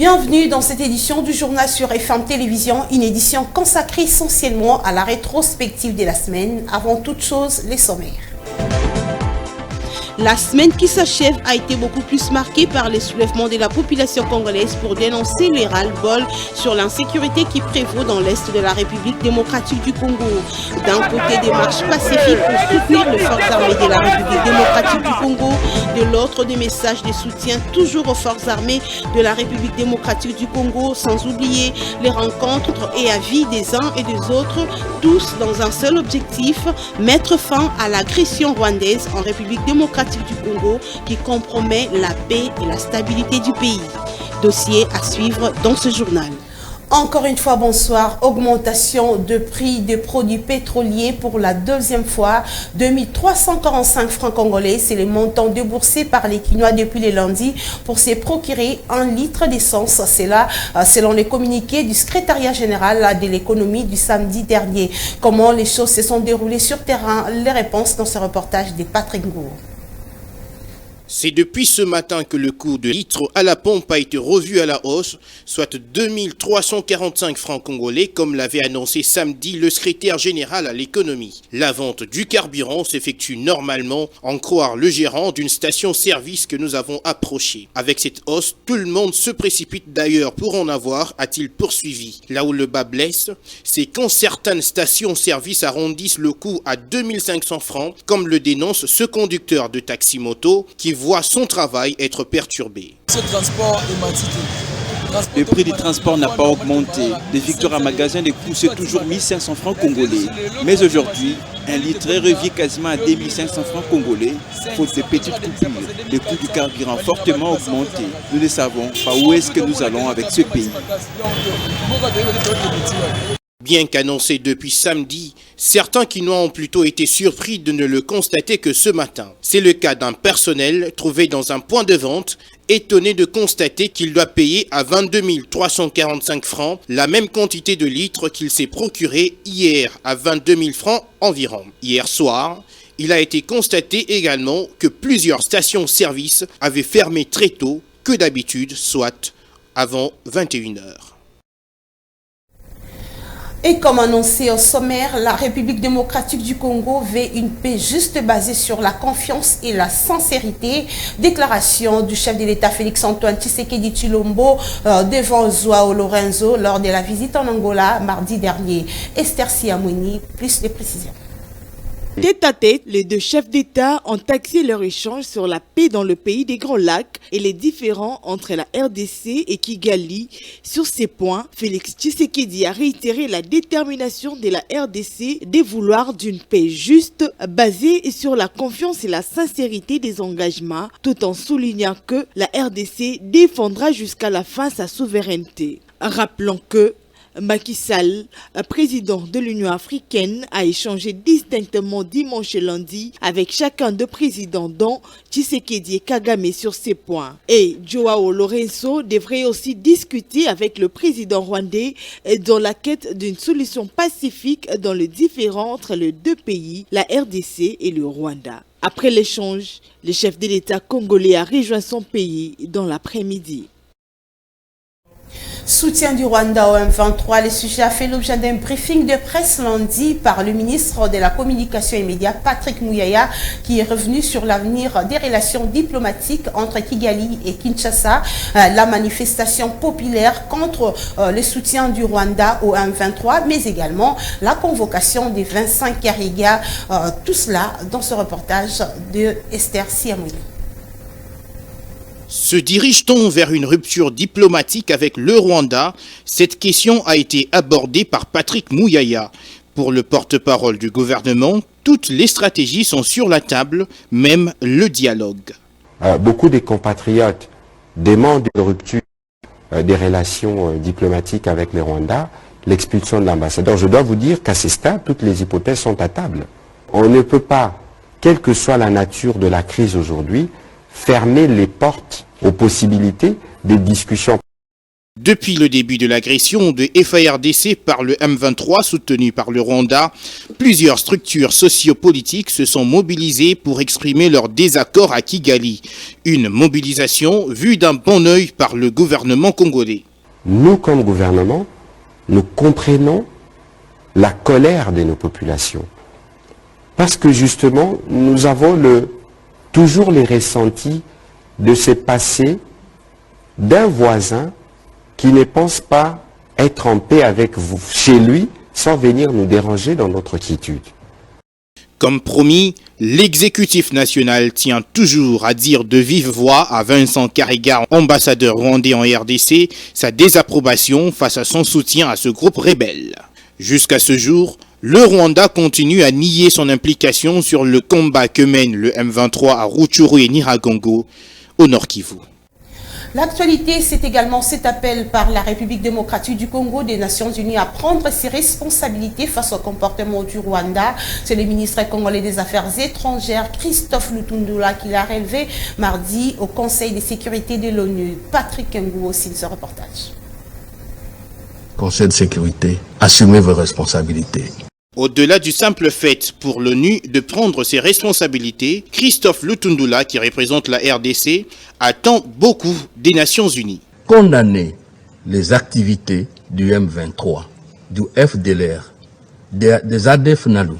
Bienvenue dans cette édition du journal sur FM Télévision, une édition consacrée essentiellement à la rétrospective de la semaine. Avant toute chose, les sommaires. La semaine qui s'achève a été beaucoup plus marquée par les soulèvements de la population congolaise pour dénoncer les ras-le-bol sur l'insécurité qui prévaut dans l'est de la République démocratique du Congo. D'un côté, des marches pacifiques pour soutenir les forces armées de la République démocratique du Congo, de l'autre, des messages de soutien toujours aux forces armées de la République démocratique du Congo, sans oublier les rencontres et avis des uns et des autres, tous dans un seul objectif, mettre fin à l'agression rwandaise en République démocratique du Congo qui compromet la paix et la stabilité du pays. Dossier à suivre dans ce journal. Encore une fois, bonsoir. Augmentation de prix des produits pétroliers pour la deuxième fois. 2345 francs congolais, c'est le montant déboursé par les Kinois depuis le lundi pour se procurer un litre d'essence. C'est là, selon les communiqués du secrétariat général de l'économie du samedi dernier. Comment les choses se sont déroulées sur terrain? Les réponses dans ce reportage de Patrick Ngour. C'est depuis ce matin que le coût de litre à la pompe a été revu à la hausse, soit 2345 francs congolais, comme l'avait annoncé samedi le secrétaire général à l'économie. La vente du carburant s'effectue normalement, en croire le gérant d'une station-service que nous avons approché. Avec cette hausse, tout le monde se précipite d'ailleurs pour en avoir, a-t-il poursuivi. Là où le bas blesse, c'est quand certaines stations-service arrondissent le coût à 2500 francs, comme le dénonce ce conducteur de taxi-moto qui voit son travail être perturbé. Ce transport est massif. Le prix du transport n'a pas augmenté. Des victoires à magasin de coûts, c'est toujours 1500 francs congolais. Mais aujourd'hui, un litre revient quasiment à 2500 francs congolais, faute de petites coupures. Le coût du carburant a fortement augmenté. Nous ne savons pas où est-ce que nous allons avec ce pays. Bien qu'annoncé depuis samedi, certains Kinois ont plutôt été surpris de ne le constater que ce matin. C'est le cas d'un personnel trouvé dans un point de vente, étonné de constater qu'il doit payer à 22 345 francs la même quantité de litres qu'il s'est procuré hier à 22 000 francs environ. Hier soir, il a été constaté également que plusieurs stations-service avaient fermé très tôt que d'habitude, soit avant 21 h. Et comme annoncé au sommaire, la République démocratique du Congo veut une paix juste basée sur la confiance et la sincérité. Déclaration du chef de l'État Félix-Antoine Tshisekedi Tshilombo devant Joao Lorenzo lors de la visite en Angola mardi dernier. Esther Siamouni, plus de précisions. Tête à tête, les deux chefs d'État ont axé leur échange sur la paix dans le pays des Grands Lacs et les différends entre la RDC et Kigali. Sur ces points, Félix Tshisekedi a réitéré la détermination de la RDC de vouloir d'une paix juste, basée sur la confiance et la sincérité des engagements, tout en soulignant que la RDC défendra jusqu'à la fin sa souveraineté. Rappelons que Macky Sall, président de l'Union africaine, a échangé distinctement dimanche et lundi avec chacun des présidents dont Tshisekedi et Kagame sur ces points. Et Joao Lorenzo devrait aussi discuter avec le président rwandais dans la quête d'une solution pacifique dans le différend entre les deux pays, la RDC et le Rwanda. Après l'échange, le chef de l'État congolais a rejoint son pays dans l'après-midi. Soutien du Rwanda au M23, le sujet a fait l'objet d'un briefing de presse lundi par le ministre de la Communication et Médias, Patrick Mouyaya, qui est revenu sur l'avenir des relations diplomatiques entre Kigali et Kinshasa, la manifestation populaire contre le soutien du Rwanda au M23, mais également la convocation des 25 Kariga. Tout cela dans ce reportage de Esther Siamouni. Se dirige-t-on vers une rupture diplomatique avec le Rwanda? Cette question a été abordée par Patrick Mouyaya. Pour le porte-parole du gouvernement, toutes les stratégies sont sur la table, même le dialogue. Beaucoup des compatriotes demandent une rupture des relations diplomatiques avec le Rwanda, l'expulsion de l'ambassadeur. Je dois vous dire qu'à ce stade, toutes les hypothèses sont à table. On ne peut pas, quelle que soit la nature de la crise aujourd'hui, fermer les portes aux possibilités de discussions Depuis le début de l'agression de FARDC par le M23 soutenu par le Rwanda, plusieurs structures sociopolitiques se sont mobilisées pour exprimer leur désaccord à Kigali. Une mobilisation vue d'un bon œil par le gouvernement congolais. Nous, comme gouvernement, nous comprenons la colère de nos populations. Parce que justement, nous avons toujours les ressentis de ce passé d'un voisin qui ne pense pas être en paix avec vous, chez lui, sans venir nous déranger dans notre quiétude. Comme promis, l'exécutif national tient toujours à dire de vive voix à Vincent Karega, ambassadeur rwandais en RDC, sa désapprobation face à son soutien à ce groupe rebelle. Jusqu'à ce jour, le Rwanda continue à nier son implication sur le combat que mène le M23 à Rutshuru et Nyiragongo, au Nord Kivu. L'actualité, c'est également cet appel par la République démocratique du Congo des Nations Unies à prendre ses responsabilités face au comportement du Rwanda. C'est le ministre congolais des Affaires étrangères, Christophe Lutundula, qui l'a relevé mardi au Conseil de sécurité de l'ONU. Patrick Ngou signe ce reportage. Conseil de sécurité, assumez vos responsabilités. Au-delà du simple fait pour l'ONU de prendre ses responsabilités, Christophe Lutundula, qui représente la RDC, attend beaucoup des Nations Unies. Condamner les activités du M23, du FDLR, des ADF Nalu,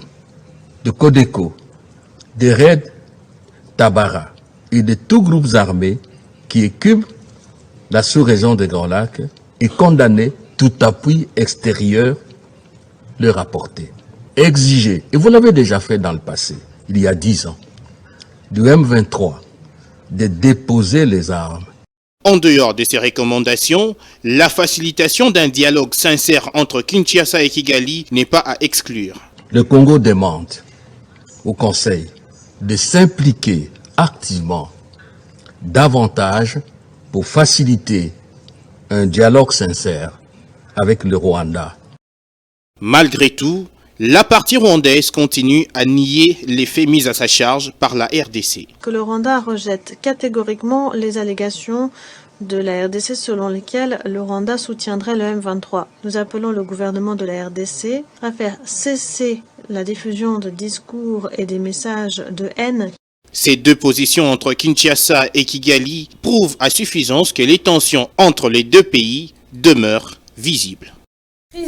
de Codeco, des Red Tabara et de tous groupes armés qui occupent la sous-région des Grands Lacs et condamner tout appui extérieur leur apporter. Exiger, et vous l'avez déjà fait dans le passé, il y a 10 ans, du M23, de déposer les armes. En dehors de ces recommandations, la facilitation d'un dialogue sincère entre Kinshasa et Kigali n'est pas à exclure. Le Congo demande au Conseil de s'impliquer activement davantage pour faciliter un dialogue sincère avec le Rwanda. Malgré tout, la partie rwandaise continue à nier les faits mis à sa charge par la RDC. Que le Rwanda rejette catégoriquement les allégations de la RDC selon lesquelles le Rwanda soutiendrait le M23. Nous appelons le gouvernement de la RDC à faire cesser la diffusion de discours et des messages de haine. Ces deux positions entre Kinshasa et Kigali prouvent à suffisance que les tensions entre les deux pays demeurent visibles.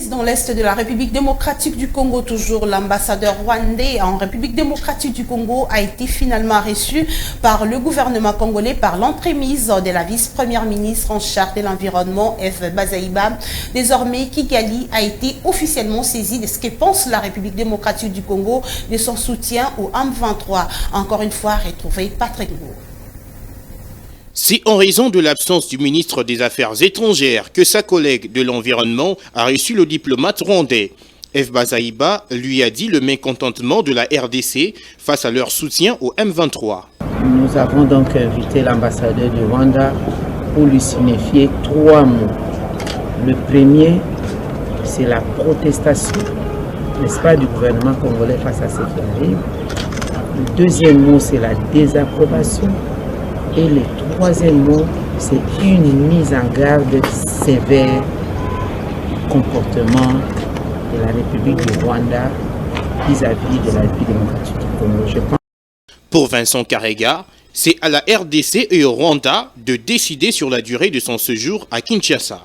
Dans l'Est de la République démocratique du Congo, toujours l'ambassadeur rwandais en République démocratique du Congo a été finalement reçu par le gouvernement congolais par l'entremise de la vice-première ministre en charge de l'environnement, Eve Bazaïba. Désormais, Kigali a été officiellement saisi de ce que pense la République démocratique du Congo de son soutien au M23. Encore une fois, retrouvé Patrick Ngou. C'est en raison de l'absence du ministre des Affaires étrangères que sa collègue de l'environnement a reçu le diplomate rwandais. Eve Bazaïba lui a dit le mécontentement de la RDC face à leur soutien au M23. Nous avons donc invité l'ambassadeur du Rwanda pour lui signifier 3 mots. Le premier, c'est la protestation, n'est-ce pas, du gouvernement congolais face à ce qui arrive. Le deuxième mot, c'est la désapprobation. Et le troisième mot, c'est une mise en garde sévère du comportement de la République du Rwanda vis-à-vis de la République démocratique du Congo. Je pense. Pour Vincent Karega, c'est à la RDC et au Rwanda de décider sur la durée de son séjour à Kinshasa.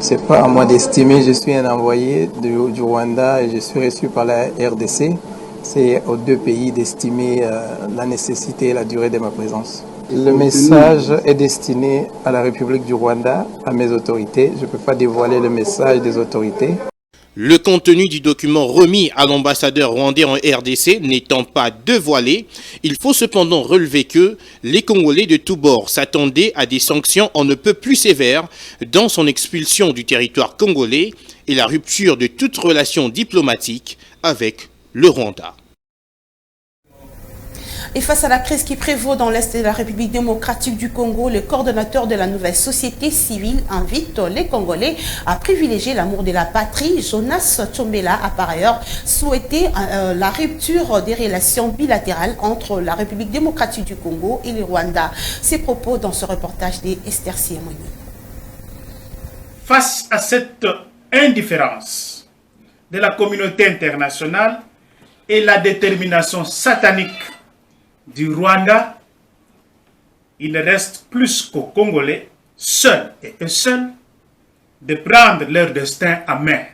Ce n'est pas à moi d'estimer, je suis un envoyé du Rwanda et je suis reçu par la RDC. C'est aux deux pays d'estimer la nécessité et la durée de ma présence. Le message est destiné à la République du Rwanda, à mes autorités. Je ne peux pas dévoiler le message des autorités. Le contenu du document remis à l'ambassadeur rwandais en RDC n'étant pas dévoilé, il faut cependant relever que les Congolais de tous bords s'attendaient à des sanctions on ne peut plus sévères dans son expulsion du territoire congolais et la rupture de toute relation diplomatique avec le Rwanda. Et face à la crise qui prévaut dans l'Est de la République démocratique du Congo, le coordonnateur de la nouvelle société civile invite les Congolais à privilégier l'amour de la patrie. Jonas Tchombela a par ailleurs souhaité la rupture des relations bilatérales entre la République démocratique du Congo et le Rwanda. Ses propos dans ce reportage d'Esther Siemoni. Face à cette indifférence de la communauté internationale et la détermination satanique du Rwanda, il ne reste plus qu'aux Congolais, seuls et eux seuls, de prendre leur destin à main,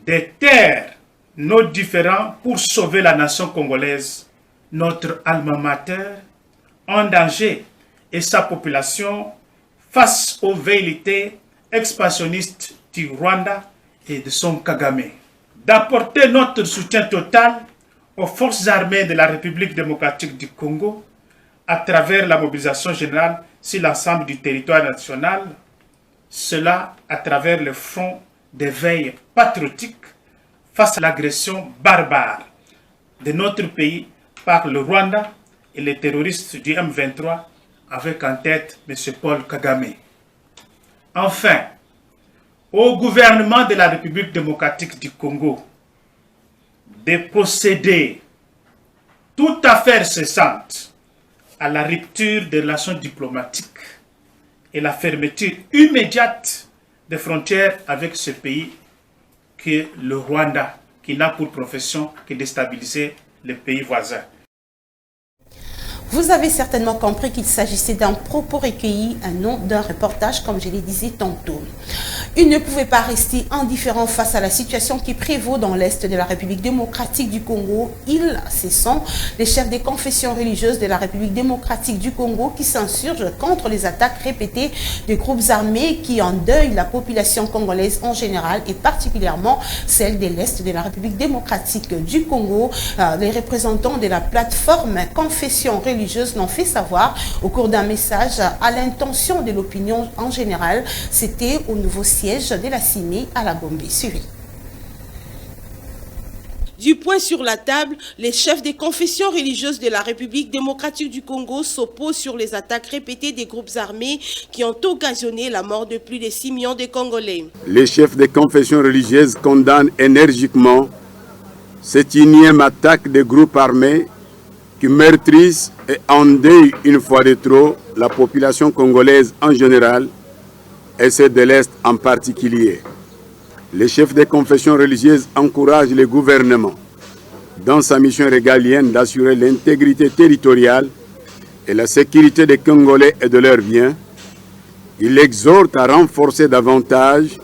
de taire nos différends pour sauver la nation congolaise, notre alma mater, en danger, et sa population face aux velléités expansionnistes du Rwanda et de son Kagame. D'apporter notre soutien total aux forces armées de la République démocratique du Congo à travers la mobilisation générale sur l'ensemble du territoire national, cela à travers le front d'éveil patriotique face à l'agression barbare de notre pays par le Rwanda et les terroristes du M23 avec en tête M. Paul Kagame. Enfin, au gouvernement de la République démocratique du Congo de procéder toute affaire cessante à la rupture des relations diplomatiques et la fermeture immédiate des frontières avec ce pays que le Rwanda, qui n'a pour profession que déstabiliser les pays voisins. Vous avez certainement compris qu'il s'agissait d'un propos recueilli, un nom d'un reportage, comme je l'ai dit tantôt. Il ne pouvait pas rester indifférent face à la situation qui prévaut dans l'Est de la République démocratique du Congo. Ce sont les chefs des confessions religieuses de la République démocratique du Congo qui s'insurgent contre les attaques répétées de groupes armés qui endeuillent la population congolaise en général et particulièrement celle de l'Est de la République démocratique du Congo. Les représentants de la plateforme Confession religieuse l'ont fait savoir au cours d'un message à l'intention de l'opinion en général. C'était au nouveau siège de la CINE à la Gombe. Suivi. Du poing sur la table, les chefs des confessions religieuses de la République démocratique du Congo s'opposent sur les attaques répétées des groupes armés qui ont occasionné la mort de plus de 6 millions de Congolais. Les chefs des confessions religieuses condamnent énergiquement cette énième attaque des groupes armés qui meurtrissent et endeuillent une fois de trop la population congolaise en général et celle de l'Est en particulier. Les chefs des confessions religieuses encouragent le gouvernement dans sa mission régalienne d'assurer l'intégrité territoriale et la sécurité des Congolais et de leurs biens. Ils exhortent à renforcer davantage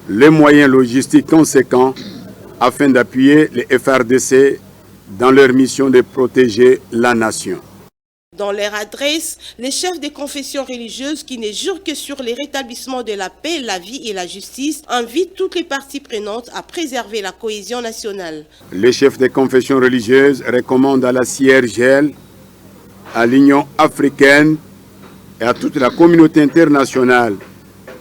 les moyens logistiques conséquents afin d'appuyer les FRDC dans leur mission de protéger la nation. Dans leur adresse, les chefs des confessions religieuses qui ne jurent que sur les rétablissements de la paix, la vie et la justice invitent toutes les parties prenantes à préserver la cohésion nationale. Les chefs des confessions religieuses recommandent à la CIRGL, à l'Union africaine et à toute la communauté internationale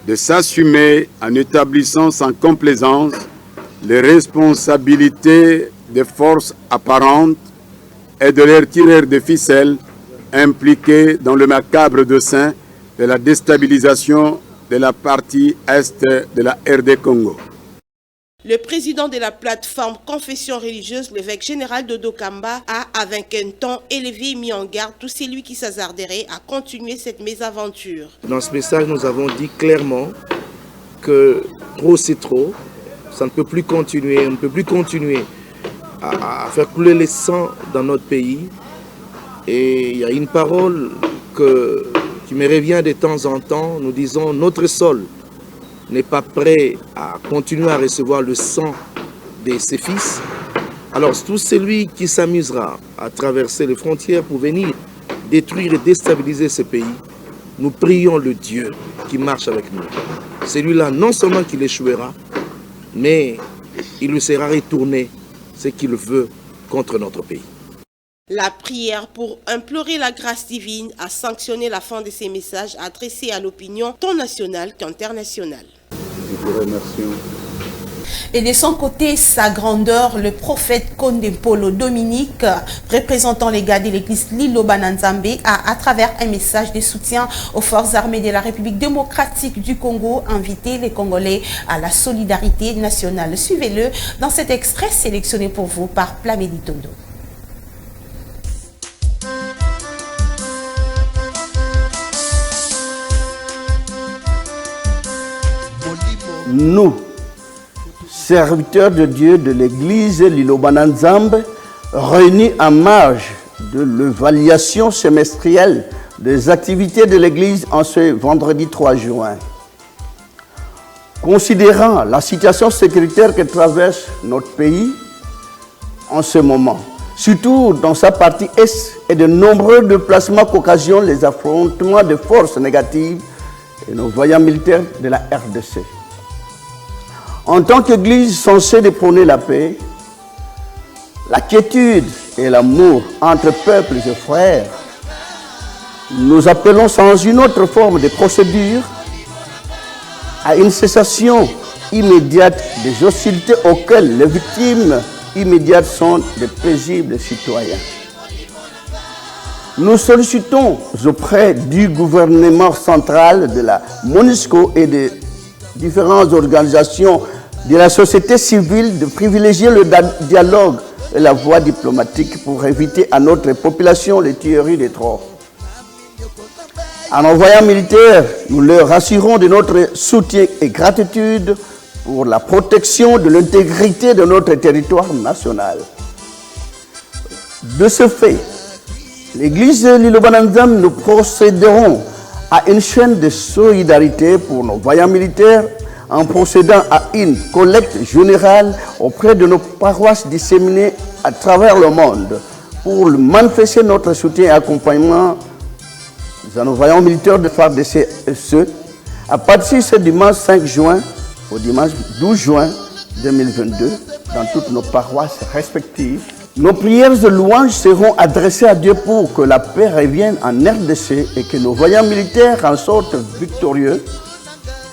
de s'assumer en établissant sans complaisance les responsabilités des forces apparentes et de leurs tireurs de ficelles impliqués dans le macabre dessein de la déstabilisation de la partie est de la RD Congo. Le président de la plateforme Confession religieuse, l'évêque général Dodo Kamba, a, avec un ton élevé, mis en garde tout celui qui s'hasarderait à continuer cette mésaventure. Dans ce message, nous avons dit clairement que trop c'est trop, ça ne peut plus continuer, on ne peut plus continuer à faire couler le sang dans notre pays. Et il y a une parole qui me revient de temps en temps. Nous disons notre sol n'est pas prêt à continuer à recevoir le sang de ses fils. Alors tout celui qui s'amusera à traverser les frontières pour venir détruire et déstabiliser ce pays, nous prions le Dieu qui marche avec nous. Celui-là, non seulement qu'il échouera, mais il lui sera retourné ce qu'il veut contre notre pays. La prière pour implorer la grâce divine a sanctionné la fin de ces messages adressés à l'opinion tant nationale qu'internationale. Et de son côté, sa grandeur, le prophète Kondempolo Dominique, représentant les gars de l'église Lilo Bananzambe, a, à travers un message de soutien aux forces armées de la République démocratique du Congo, invité les Congolais à la solidarité nationale. Suivez-le dans cet extrait sélectionné pour vous par Plamedi Tondo. Molimo nous, serviteurs de Dieu de l'église Lilobana Nzambe, réunis en marge de l'évaluation semestrielle des activités de l'église en ce vendredi 3 juin. Considérant la situation sécuritaire que traverse notre pays en ce moment, surtout dans sa partie est, et de nombreux déplacements qu'occasionnent les affrontements de forces négatives et nos voyants militaires de la RDC. En tant qu'Église censée de prôner la paix, la quiétude et l'amour entre peuples et frères, nous appelons sans une autre forme de procédure à une cessation immédiate des hostilités auxquelles les victimes immédiates sont des paisibles citoyens. Nous sollicitons auprès du gouvernement central, de la MONUSCO et des différentes organisations de la société civile de privilégier le dialogue et la voie diplomatique pour éviter à notre population les tueries des trop. En envoyant militaires, nous leur assurons de notre soutien et gratitude pour la protection de l'intégrité de notre territoire national. De ce fait, l'Église Lilobana Nzambe, nous procéderons à une chaîne de solidarité pour nos voyants militaires en procédant à une collecte générale auprès de nos paroisses disséminées à travers le monde pour manifester notre soutien et accompagnement à nos voyants militaires de FARDC à partir de ce dimanche 5 juin au dimanche 12 juin 2022 dans toutes nos paroisses respectives. Nos prières de louange seront adressées à Dieu pour que la paix revienne en RDC et que nos voyants militaires en sortent victorieux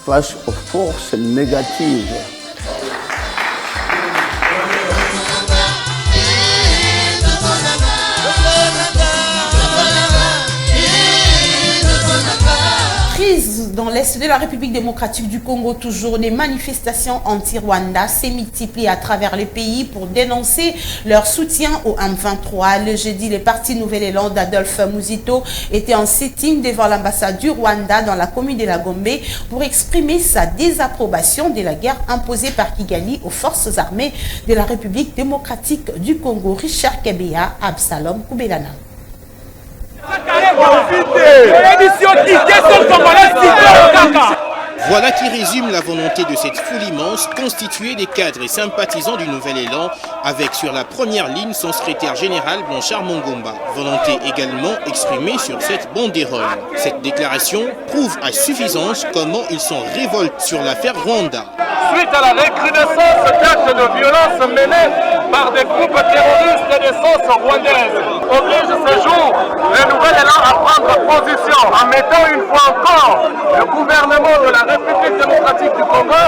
face aux forces négatives. Dans l'Est de la République démocratique du Congo, toujours des manifestations anti-Rwanda s'est multipliées à travers le pays pour dénoncer leur soutien au M23. Le jeudi, le parti Nouvel Élan d'Adolphe Muzito était en sitting devant l'ambassade du Rwanda dans la commune de la Gombe pour exprimer sa désapprobation de la guerre imposée par Kigali aux forces armées de la République démocratique du Congo. Richard Kebeya, Absalom Koubelana. Voilà qui résume la volonté de cette foule immense constituée des cadres et sympathisants du Nouvel Élan avec sur la première ligne son secrétaire général Blanchard Mongomba. Volonté également exprimée sur cette banderole. Cette déclaration prouve à suffisance comment ils sont révoltés sur l'affaire Rwanda. Suite à la recrudescence d'actes de violence menés par des groupes terroristes d'essence rwandaise, oblige ce jour le Nouvel Élan à prendre position en mettant une fois encore le gouvernement de la République démocratique du Congo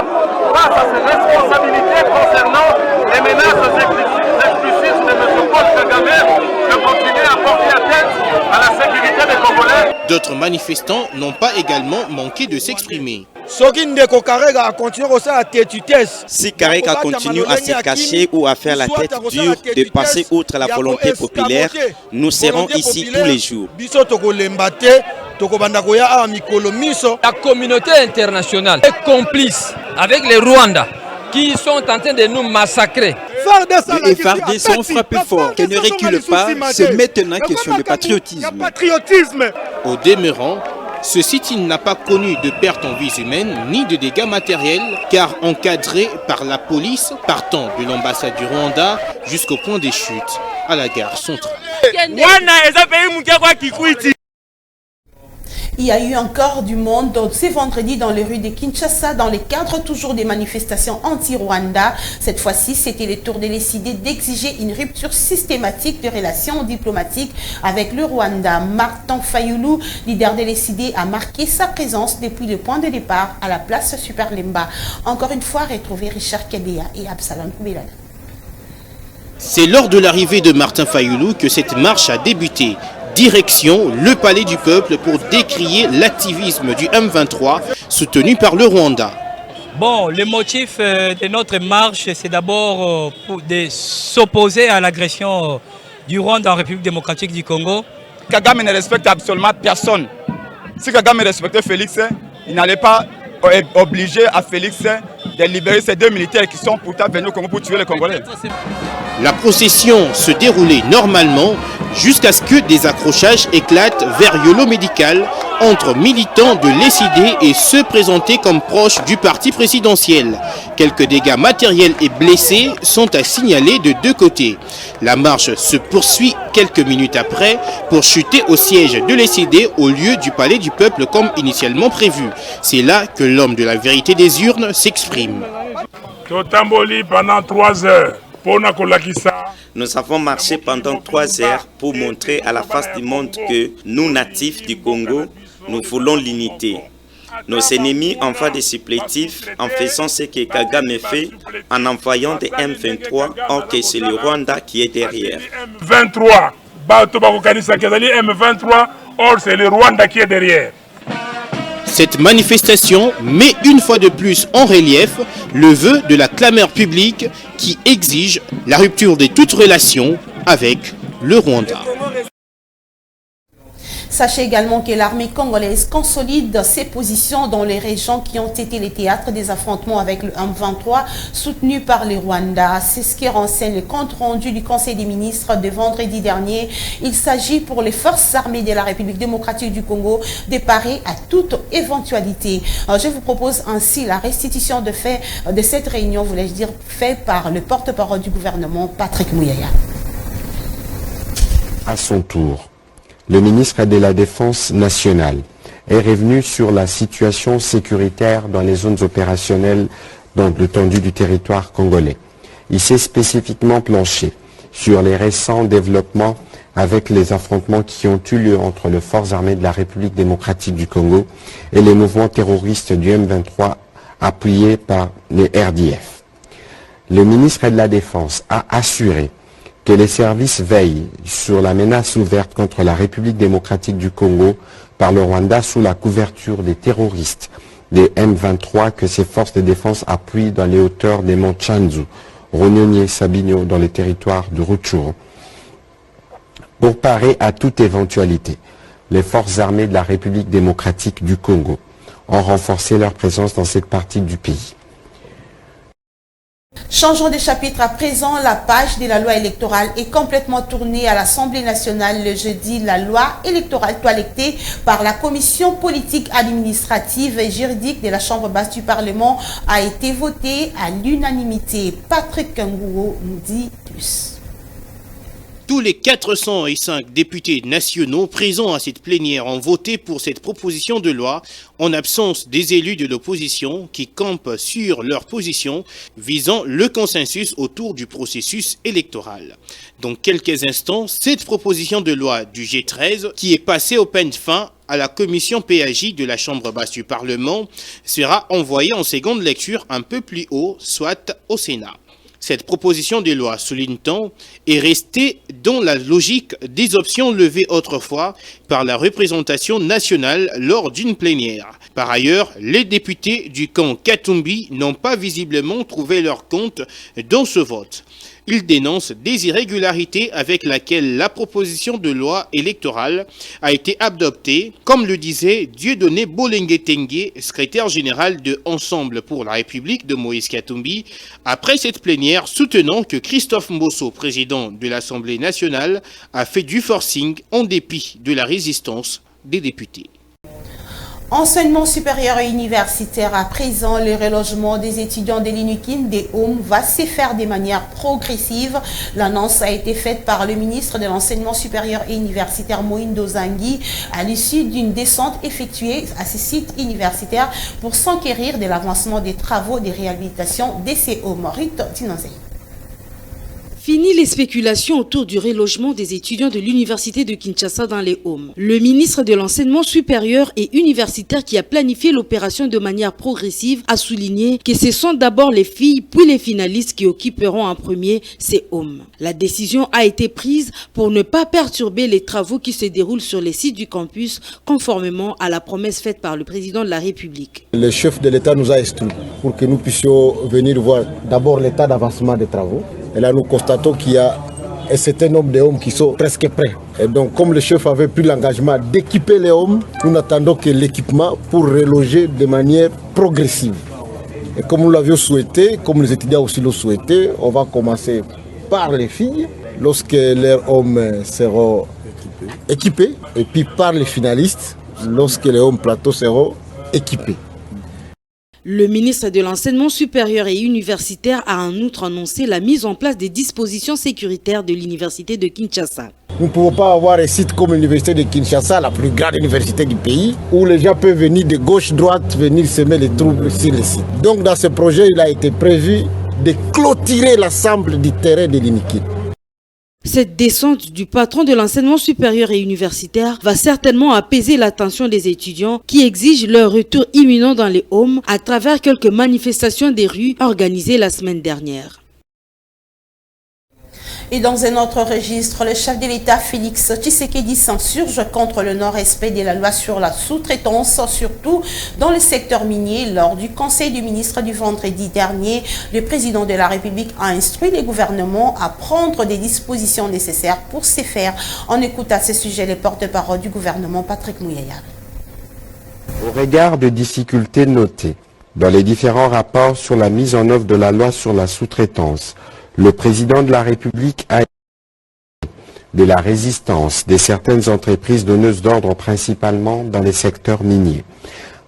face à ses responsabilités concernant les menaces explicites de M. Paul Kagame de continuer à porter atteinte à la sécurité des Congolais. D'autres manifestants n'ont pas également manqué de s'exprimer. Si Karega continue à se cacher ou à faire la tête dure de passer outre la volonté populaire, nous serons ici tous les jours. La communauté internationale est complice avec les Rwandais qui sont en train de nous massacrer. Les FARDC sont frappés fort, qu'elle ne recule pas, c'est maintenant question de patriotisme. Au demeurant, ce sit-in n'a pas connu de pertes en vies humaines ni de dégâts matériels car encadré par la police partant de l'ambassade du Rwanda jusqu'au point des chutes à la gare centrale. Il y a eu encore du monde ce vendredi dans les rues de Kinshasa dans le cadre toujours des manifestations anti-Rwanda. Cette fois-ci, c'était le tour de décider d'exiger une rupture systématique de relations diplomatiques avec le Rwanda. Martin Fayulu, leader de l'ECD, a marqué sa présence depuis le point de départ à la place Super Lemba. Encore une fois, retrouver Richard Kebeya et Absalom Koubelana. C'est lors de l'arrivée de Martin Fayulu que cette marche a débuté. Direction le palais du peuple pour décrier l'activisme du M23 soutenu par le Rwanda. Bon, le motif de notre marche, c'est d'abord de s'opposer à l'agression du Rwanda en République démocratique du Congo. Kagame ne respecte absolument personne. Si Kagame respectait Félix, il n'allait pas obliger à Félix de libérer ces 2 militaires qui sont pourtant venus au Congo pour tuer les Congolais. La procession se déroulait normalement jusqu'à ce que des accrochages éclatent vers Yolo Médical entre militants de l'ECD et ceux présentés comme proches du parti présidentiel. Quelques dégâts matériels et blessés sont à signaler de deux côtés. La marche se poursuit quelques minutes après pour chuter au siège de l'ECD au lieu du palais du peuple comme initialement prévu. C'est là que l'homme de la vérité des urnes s'exprime. Pendant 3 heures. Nous avons marché pendant 3 heures pour montrer à la face du monde que nous, natifs du Congo, nous voulons l'unité. Nos ennemis envoient des supplétifs en faisant ce que Kagame fait en envoyant des M23, or que c'est le Rwanda qui est derrière. M23, or c'est le Rwanda qui est derrière. Cette manifestation met une fois de plus en relief le vœu de la clameur publique qui exige la rupture de toute relation avec le Rwanda. Sachez également que l'armée congolaise consolide ses positions dans les régions qui ont été les théâtres des affrontements avec le M23 soutenu par le Rwanda. C'est ce qui renseigne le compte rendu du Conseil des ministres de vendredi dernier. Il s'agit pour les forces armées de la République démocratique du Congo de parer à toute éventualité. Je vous propose ainsi la restitution de fait de cette réunion, voulais-je dire, faite par le porte-parole du gouvernement, Patrick Mouyaya. À son tour, le ministre de la Défense nationale est revenu sur la situation sécuritaire dans les zones opérationnelles dans l'étendue du territoire congolais. Il s'est spécifiquement planché sur les récents développements avec les affrontements qui ont eu lieu entre les forces armées de la République démocratique du Congo et les mouvements terroristes du M23 appuyés par les RDF. Le ministre de la Défense a assuré que les services veillent sur la menace ouverte contre la République démocratique du Congo par le Rwanda sous la couverture des terroristes des M23 que ses forces de défense appuient dans les hauteurs des monts Tchanzu, Runyonyi et Sabinyo dans les territoires de Rutshuru. Pour parer à toute éventualité, les forces armées de la République démocratique du Congo ont renforcé leur présence dans cette partie du pays. Changeons de chapitre à présent. La page de la loi électorale est complètement tournée à l'Assemblée nationale le jeudi. La loi électorale toilettée par la commission politique administrative et juridique de la Chambre basse du Parlement a été votée à l'unanimité. Patrick Kangouo nous dit plus. Tous les 405 députés nationaux présents à cette plénière ont voté pour cette proposition de loi en absence des élus de l'opposition qui campent sur leur position visant le consensus autour du processus électoral. Dans quelques instants, cette proposition de loi du G13 qui est passée au peigne fin à la commission PAJ de la Chambre basse du Parlement sera envoyée en seconde lecture un peu plus haut, soit au Sénat. Cette proposition de loi, souligne-t-on, est restée dans la logique des options levées autrefois par la représentation nationale lors d'une plénière. Par ailleurs, les députés du camp Katumbi n'ont pas visiblement trouvé leur compte dans ce vote. Ils dénoncent des irrégularités avec laquelle la proposition de loi électorale a été adoptée, comme le disait Dieudonné Bolengue-Tengue, secrétaire général de Ensemble pour la République de Moïse Katumbi, après cette plénière, soutenant que Christophe Mbosso, président de l'Assemblée nationale, a fait du forcing en dépit de la résistance des députés. Enseignement supérieur et universitaire à présent, le relogement des étudiants de l'UNIKIN des Hommes va se faire de manière progressive. L'annonce a été faite par le ministre de l'Enseignement supérieur et universitaire Moïndo Zangui à l'issue d'une descente effectuée à ces sites universitaires pour s'enquérir de l'avancement des travaux de réhabilitation de ces Hommes. Fini les spéculations autour du relogement des étudiants de l'université de Kinshasa dans les Hommes. Le ministre de l'Enseignement supérieur et universitaire qui a planifié l'opération de manière progressive a souligné que ce sont d'abord les filles puis les finalistes qui occuperont en premier ces Hommes. La décision a été prise pour ne pas perturber les travaux qui se déroulent sur les sites du campus conformément à la promesse faite par le président de la République. Le chef de l'État nous a instruit pour que nous puissions venir voir d'abord l'état d'avancement des travaux. Et là, nous constatons qu'il y a un certain nombre de hommes qui sont presque prêts. Et donc, comme le chef avait pris l'engagement d'équiper les hommes, nous n'attendons que l'équipement pour reloger de manière progressive. Et comme nous l'avions souhaité, comme les étudiants aussi l'ont souhaité, on va commencer par les filles, lorsque leurs hommes seront équipés, et puis par les finalistes, lorsque les hommes plateaux seront équipés. Le ministre de l'Enseignement supérieur et universitaire a en outre annoncé la mise en place des dispositions sécuritaires de l'université de Kinshasa. Nous ne pouvons pas avoir un site comme l'université de Kinshasa, la plus grande université du pays, où les gens peuvent venir de gauche-droite, venir semer les troubles sur le site. Donc dans ce projet, il a été prévu de clôturer l'ensemble du terrain de l'INIKIN. Cette descente du patron de l'enseignement supérieur et universitaire va certainement apaiser l'attention des étudiants qui exigent leur retour imminent dans les homes à travers quelques manifestations des rues organisées la semaine dernière. Et dans un autre registre, le chef de l'État Félix Tshisekedi s'insurge contre le non-respect de la loi sur la sous-traitance, surtout dans le secteur minier. Lors du Conseil des ministres du vendredi dernier, le président de la République a instruit les gouvernements à prendre des dispositions nécessaires pour ce faire. On écoute à ce sujet le porte-parole du gouvernement, Patrick Mouyaya. Au regard des difficultés notées dans les différents rapports sur la mise en œuvre de la loi sur la sous-traitance, le président de la République a de la résistance de certaines entreprises donneuses d'ordre principalement dans les secteurs miniers.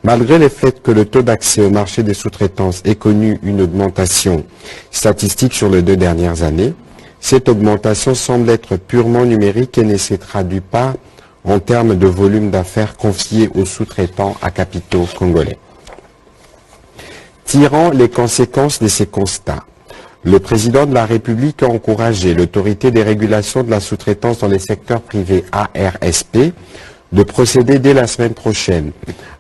Malgré le fait que le taux d'accès au marché des sous-traitances ait connu une augmentation statistique sur les 2 dernières années, cette augmentation semble être purement numérique et ne se traduit pas en termes de volume d'affaires confiés aux sous-traitants à capitaux congolais. Tirant les conséquences de ces constats, le président de la République a encouragé l'autorité des régulations de la sous-traitance dans les secteurs privés ARSP de procéder dès la semaine prochaine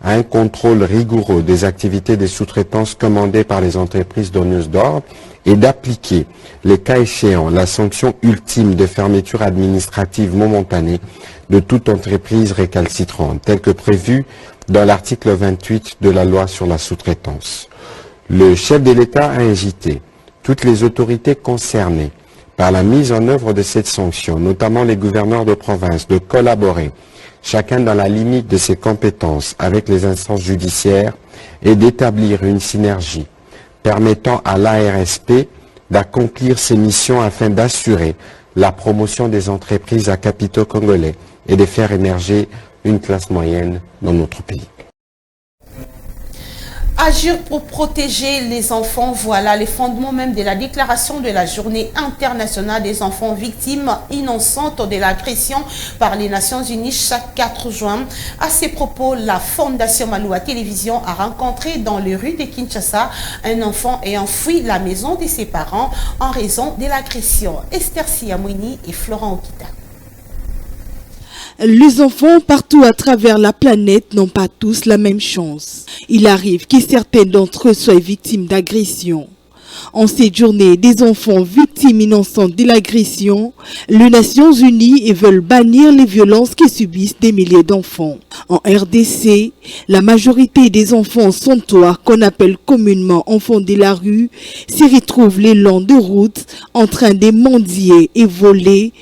à un contrôle rigoureux des activités des sous-traitances commandées par les entreprises donneuses d'ordre et d'appliquer, les cas échéants, la sanction ultime de fermeture administrative momentanée de toute entreprise récalcitrante, telle que prévue dans l'article 28 de la loi sur la sous-traitance. Le chef de l'État a invité toutes les autorités concernées par la mise en œuvre de cette sanction, notamment les gouverneurs de province, de collaborer, chacun dans la limite de ses compétences avec les instances judiciaires et d'établir une synergie permettant à l'ARSP d'accomplir ses missions afin d'assurer la promotion des entreprises à capitaux congolais et de faire émerger une classe moyenne dans notre pays. Agir pour protéger les enfants, voilà les fondements même de la déclaration de la Journée internationale des enfants victimes innocentes de l'agression par les Nations Unies chaque 4 juin. À ces propos, la Fondation Maloua Télévision a rencontré dans les rues de Kinshasa un enfant ayant fui la maison de ses parents en raison de l'agression. Esther Siamouini et Florent Okita. Les enfants partout à travers la planète n'ont pas tous la même chance. Il arrive que certains d'entre eux soient victimes d'agressions. En cette journée des enfants victimes innocentes de l'agression, les Nations Unies veulent bannir les violences que subissent des milliers d'enfants. En RDC, la majorité des enfants sans toit, qu'on appelle communément enfants de la rue, s'y retrouvent les longs de route en train de mendier et voler,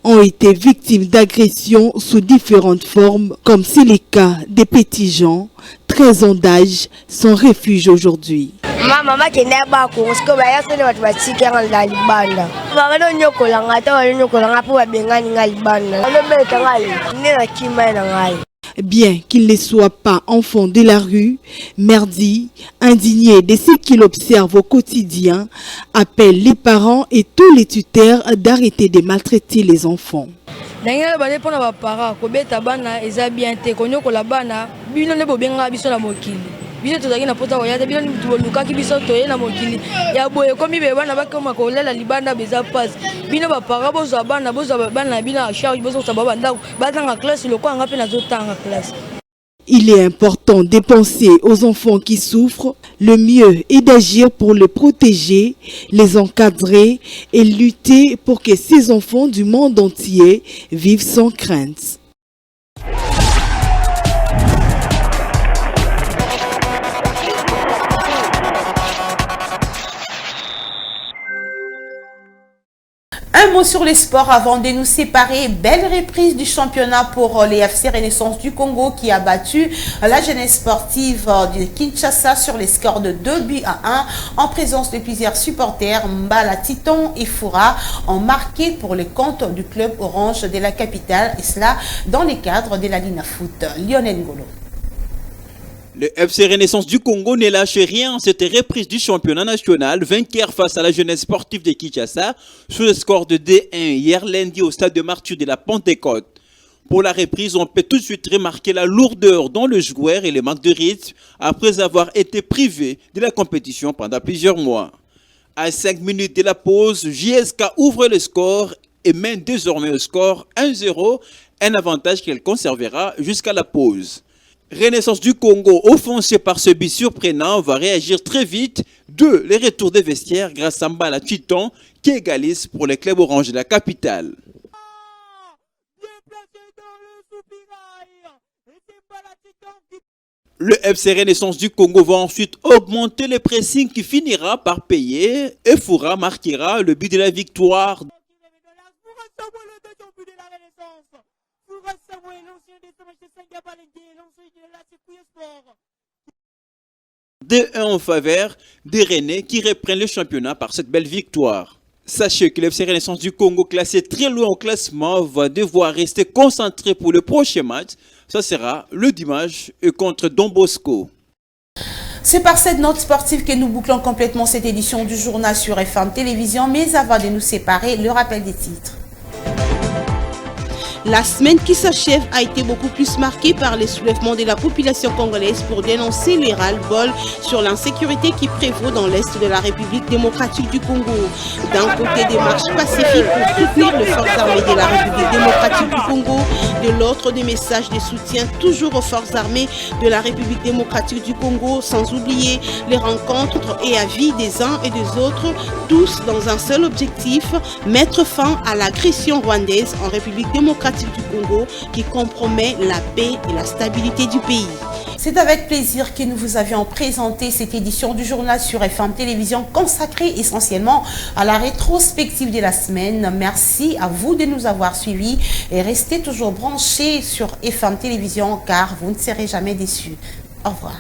ont été victimes d'agressions sous différentes formes, comme c'est le cas des petits gens, 13 ans d'âge, sans refuge aujourd'hui. Mama kenda ba ko sko ba ya sene watu bachike ngal libanda ba no nyokola ngata wa nyokola ngapo ba bengani ngal libanda no beta ngali ne na kima na ngali. Bien qu'il ne soit pas enfant de la rue, Merdi, indigné de ce qu'il observe au quotidien, appelle les parents et tous les tuteurs d'arrêter de maltraiter les enfants. Nangela ba dépend na parents ko beta bana eza bien te ko nyokola bana bino ne bo benga biso na mokili. Biso tozaki na pota ko yata bino lukaki biso toye na mokili ya boye komi be bana bakoma ko lela libanda beza passe bino ba parents bozo bana bino a charge bozo sa baba ndako batanga classe loko anga pe na zotanga classe. Il est important de penser aux enfants qui souffrent. Le mieux est d'agir pour les protéger, les encadrer et lutter pour que ces enfants du monde entier vivent sans crainte. Un mot sur les sports avant de nous séparer. Belle reprise du championnat pour les FC Renaissance du Congo qui a battu la jeunesse sportive de Kinshasa sur les scores de 2-1 en présence de plusieurs supporters. Mbala, Titon et Foura ont marqué pour le compte du club orange de la capitale, et cela dans le cadre de la Lina Foot. Lionel Ngolo. Le FC Renaissance du Congo ne lâche rien en cette reprise du championnat national, vainqueur face à la jeunesse sportive de Kinshasa sur le score de 2-1 hier lundi au stade de Martyr de la Pentecôte. Pour la reprise, on peut tout de suite remarquer la lourdeur dans le joueur et le manque de rythme après avoir été privé de la compétition pendant plusieurs mois. À 5 minutes de la pause, JSK ouvre le score et mène désormais au score 1-0, un avantage qu'elle conservera jusqu'à la pause. Renaissance du Congo, offensé par ce but surprenant, va réagir très vite. 2. Les retours des vestiaires grâce à Mbala Titon qui égalise pour les clubs orange de la capitale. Le FC Renaissance du Congo va ensuite augmenter le pressing qui finira par payer et Foura marquera le but de la victoire. 2-1 en faveur des Rennais qui reprennent le championnat par cette belle victoire. Sachez que le FC Renaissance du Congo, classé très loin au classement, va devoir rester concentré pour le prochain match. Ça sera le dimanche contre Don Bosco. C'est par cette note sportive que nous bouclons complètement cette édition du journal sur FM Télévision. Mais avant de nous séparer, le rappel des titres. La semaine qui s'achève a été beaucoup plus marquée par les soulèvements de la population congolaise pour dénoncer les ras-le-bol sur l'insécurité qui prévaut dans l'est de la République démocratique du Congo. D'un côté, des marches pacifiques pour soutenir les forces armées de la République démocratique du Congo, de l'autre, des messages de soutien toujours aux forces armées de la République démocratique du Congo, sans oublier les rencontres et avis des uns et des autres, tous dans un seul objectif, mettre fin à l'agression rwandaise en République démocratique du Congo qui compromet la paix et la stabilité du pays. C'est avec plaisir que nous vous avions présenté cette édition du journal sur FM Télévision consacrée essentiellement à la rétrospective de la semaine. Merci à vous de nous avoir suivis et restez toujours branchés sur FM Télévision car vous ne serez jamais déçus. Au revoir.